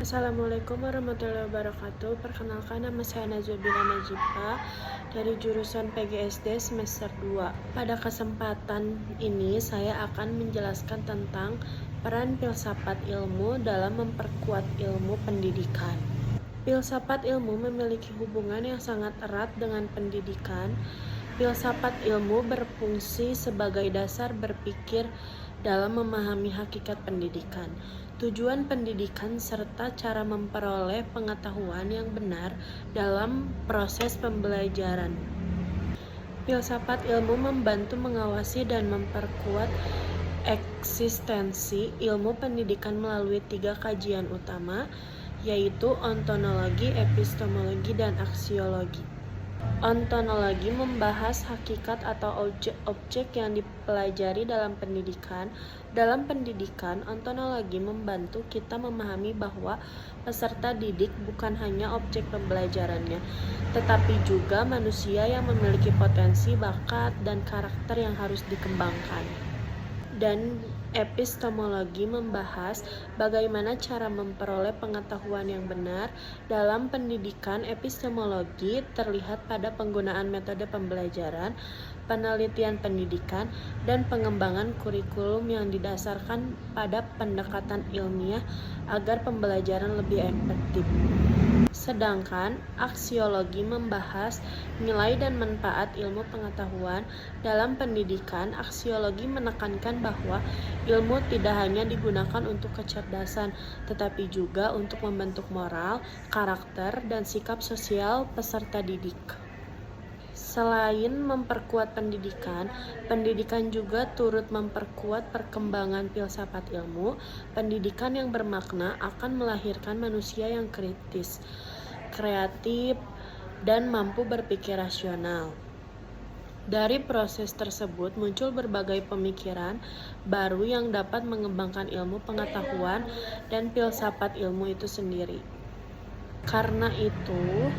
Assalamualaikum warahmatullahi wabarakatuh. Perkenalkan, nama saya Nazubila Najiba dari jurusan PGSD semester 2. Pada kesempatan ini saya akan menjelaskan tentang peran filsafat ilmu dalam memperkuat ilmu pendidikan. Filsafat ilmu memiliki hubungan yang sangat erat dengan pendidikan. Filsafat ilmu berfungsi sebagai dasar berpikir dalam memahami hakikat pendidikan, tujuan pendidikan, serta cara memperoleh pengetahuan yang benar dalam proses pembelajaran. Filsafat ilmu membantu mengawasi dan memperkuat eksistensi ilmu pendidikan melalui 3 kajian utama, yaitu ontologi, epistemologi, dan aksiologi. Ontologi membahas hakikat atau objek yang dipelajari dalam pendidikan. Dalam pendidikan, ontologi membantu kita memahami bahwa peserta didik bukan hanya objek pembelajarannya, tetapi juga manusia yang memiliki potensi, bakat, dan karakter yang harus dikembangkan. Dan epistemologi membahas bagaimana cara memperoleh pengetahuan yang benar. Dalam pendidikan, epistemologi terlihat pada penggunaan metode pembelajaran, penelitian pendidikan, dan pengembangan kurikulum yang didasarkan pada pendekatan ilmiah agar pembelajaran lebih efektif. Sedangkan aksiologi membahas nilai dan manfaat ilmu pengetahuan. Dalam pendidikan, aksiologi menekankan bahwa ilmu tidak hanya digunakan untuk kecerdasan, tetapi juga untuk membentuk moral, karakter, dan sikap sosial peserta didik. Selain memperkuat pendidikan, pendidikan juga turut memperkuat perkembangan filsafat ilmu. Pendidikan yang bermakna akan melahirkan manusia yang kritis, kreatif, dan mampu berpikir rasional. Dari proses tersebut muncul berbagai pemikiran baru yang dapat mengembangkan ilmu pengetahuan dan filsafat ilmu itu sendiri. Karena itu,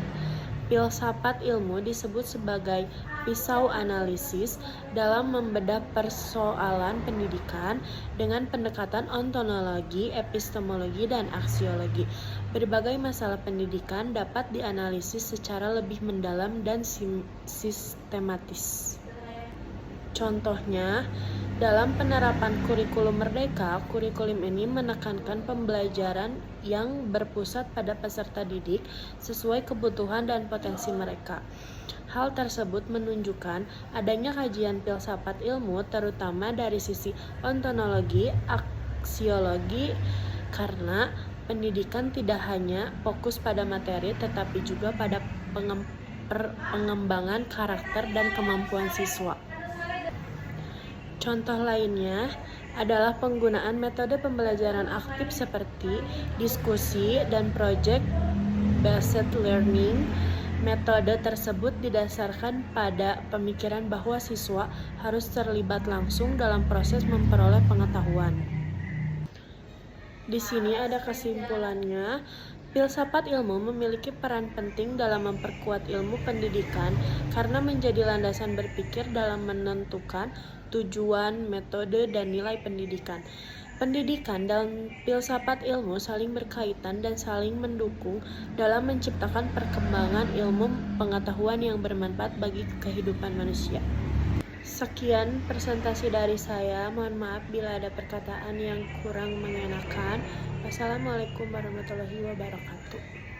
filsafat ilmu disebut sebagai pisau analisis dalam membedah persoalan pendidikan dengan pendekatan ontologi, epistemologi, dan aksiologi. Berbagai masalah pendidikan dapat dianalisis secara lebih mendalam dan sistematis. Contohnya, dalam penerapan kurikulum merdeka, kurikulum ini menekankan pembelajaran yang berpusat pada peserta didik sesuai kebutuhan dan potensi mereka. Hal tersebut menunjukkan adanya kajian filsafat ilmu terutama dari sisi ontologi, aksiologi, karena pendidikan tidak hanya fokus pada materi tetapi juga pada pengembangan karakter dan kemampuan siswa. Contoh lainnya adalah penggunaan metode pembelajaran aktif seperti diskusi dan project-based learning. Metode tersebut didasarkan pada pemikiran bahwa siswa harus terlibat langsung dalam proses memperoleh pengetahuan. Di sini ada kesimpulannya. Filsafat ilmu memiliki peran penting dalam memperkuat ilmu pendidikan karena menjadi landasan berpikir dalam menentukan tujuan, metode, dan nilai pendidikan. Pendidikan dan filsafat ilmu saling berkaitan dan saling mendukung dalam menciptakan perkembangan ilmu pengetahuan yang bermanfaat bagi kehidupan manusia. Sekian presentasi dari saya. Mohon maaf bila ada perkataan yang kurang mengenakan. Wassalamualaikum warahmatullahi wabarakatuh.